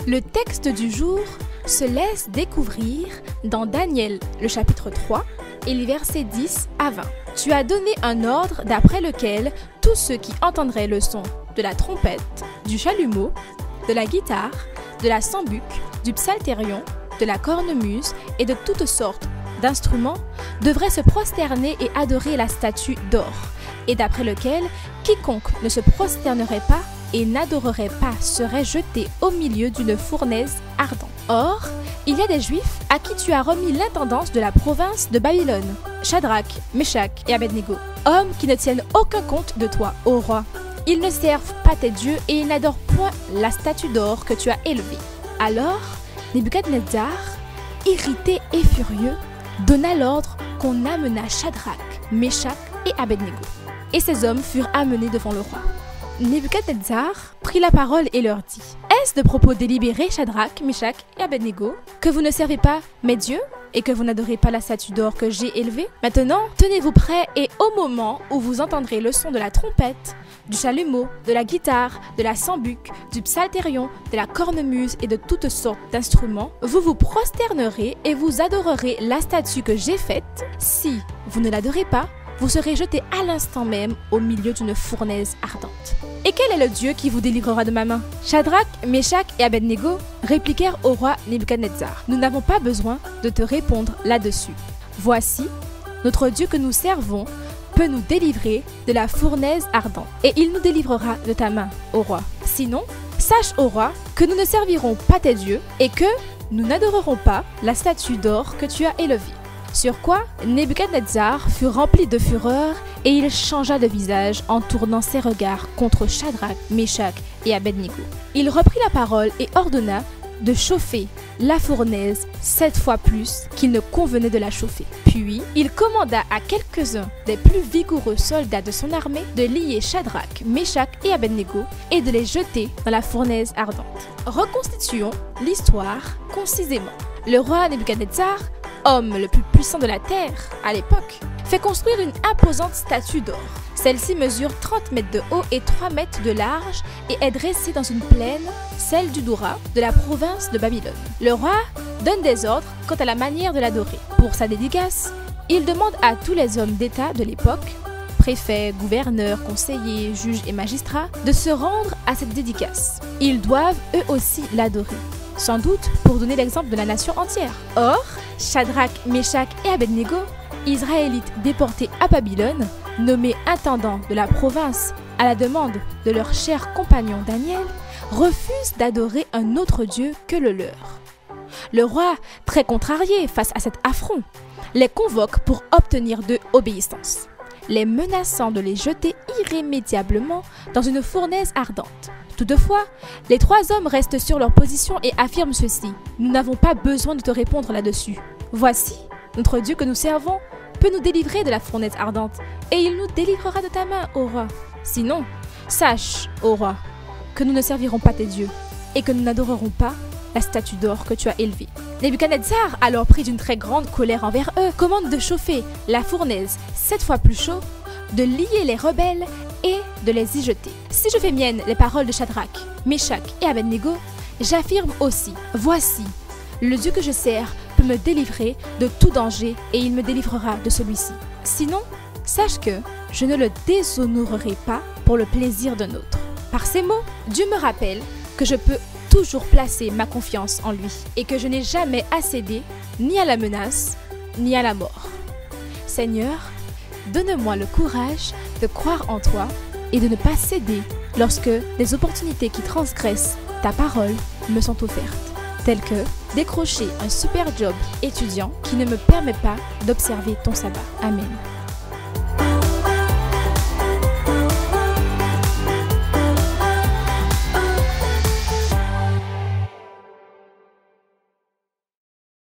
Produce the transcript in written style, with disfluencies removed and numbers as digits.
Le texte du jour se laisse découvrir dans Daniel, le chapitre 3 et les versets 10 à 20. Tu as donné un ordre d'après lequel tous ceux qui entendraient le son de la trompette, du chalumeau, de la guitare, de la sambuc, du psalterion, de la cornemuse et de toutes sortes d'instruments devraient se prosterner et adorer la statue d'or, et d'après lequel quiconque ne se prosternerait pas et n'adorerait pas serait jeté au milieu d'une fournaise ardente. Or, il y a des Juifs à qui tu as remis l'intendance de la province de Babylone, Shadrach, Meshach et Abednego, hommes qui ne tiennent aucun compte de toi, ô roi. Ils ne servent pas tes dieux et ils n'adorent point la statue d'or que tu as élevée. Alors, Nebuchadnezzar, irrité et furieux, donna l'ordre qu'on amenât Shadrach, Meshach et Abednego. Et ces hommes furent amenés devant le roi. Nebuchadnezzar prit la parole et leur dit: Est-ce de propos délibérés, Shadrach, Meshach et Abednego, que vous ne servez pas mes dieux et que vous n'adorez pas la statue d'or que j'ai élevée? Maintenant, tenez-vous prêts et au moment où vous entendrez le son de la trompette, du chalumeau, de la guitare, de la sambuc, du psalterion, de la cornemuse et de toutes sortes d'instruments, vous vous prosternerez et vous adorerez la statue que j'ai faite. Si vous ne l'adorez pas, vous serez jeté à l'instant même au milieu d'une fournaise ardente. Et quel est le Dieu qui vous délivrera de ma main? Shadrach, Meshach et Abednego répliquèrent au roi Nebuchadnezzar: Nous n'avons pas besoin de te répondre là-dessus. Voici, notre Dieu que nous servons peut nous délivrer de la fournaise ardente, et il nous délivrera de ta main, ô roi. Sinon, sache, ô roi, que nous ne servirons pas tes dieux et que nous n'adorerons pas la statue d'or que tu as élevée. Sur quoi Nebuchadnezzar fut rempli de fureur et il changea de visage en tournant ses regards contre Shadrach, Meshach et Abednego. Il reprit la parole et ordonna de chauffer la fournaise 7 fois plus qu'il ne convenait de la chauffer. Puis, il commanda à quelques-uns des plus vigoureux soldats de son armée de lier Shadrach, Meshach et Abednego et de les jeter dans la fournaise ardente. Reconstituons l'histoire concisément. Le roi Nebuchadnezzar, homme le plus puissant de la terre à l'époque, fait construire une imposante statue d'or. Celle-ci mesure 30 mètres de haut et 3 mètres de large et est dressée dans une plaine, celle du Doura, de la province de Babylone. Le roi donne des ordres quant à la manière de l'adorer. Pour sa dédicace, il demande à tous les hommes d'État de l'époque, préfets, gouverneurs, conseillers, juges et magistrats, de se rendre à cette dédicace. Ils doivent eux aussi l'adorer, sans doute pour donner l'exemple de la nation entière. Or, Shadrach, Meshach et Abednego, Israélites déportés à Babylone, nommés intendants de la province à la demande de leur cher compagnon Daniel, refusent d'adorer un autre Dieu que le leur. Le roi, très contrarié face à cet affront, les convoque pour obtenir d'eux obéissance, les menaçant de les jeter irrémédiablement dans une fournaise ardente. Toutefois, les 3 hommes restent sur leur position et affirment ceci: Nous n'avons pas besoin de te répondre là-dessus. Voici, notre Dieu que nous servons peut nous délivrer de la fournaise ardente, et il nous délivrera de ta main, ô roi. Sinon, sache, ô roi, que nous ne servirons pas tes dieux, et que nous n'adorerons pas la statue d'or que tu as élevée. Nebuchadnezzar, alors pris d'une très grande colère envers eux, commande de chauffer la fournaise 7 fois plus chaud, de lier les rebelles et de les y jeter. Si je fais miennes les paroles de Shadrach, Meshach et Abednego, j'affirme aussi: Voici, le Dieu que je sers peut me délivrer de tout danger et il me délivrera de celui-ci. Sinon, sache que je ne le déshonorerai pas pour le plaisir d'un autre. Par ces mots, Dieu me rappelle que je peux toujours placer ma confiance en lui et que je n'ai jamais à céder ni à la menace ni à la mort. Seigneur, donne-moi le courage de croire en toi et de ne pas céder lorsque des opportunités qui transgressent ta parole me sont offertes, telles que décrocher un super job étudiant qui ne me permet pas d'observer ton sabbat. Amen.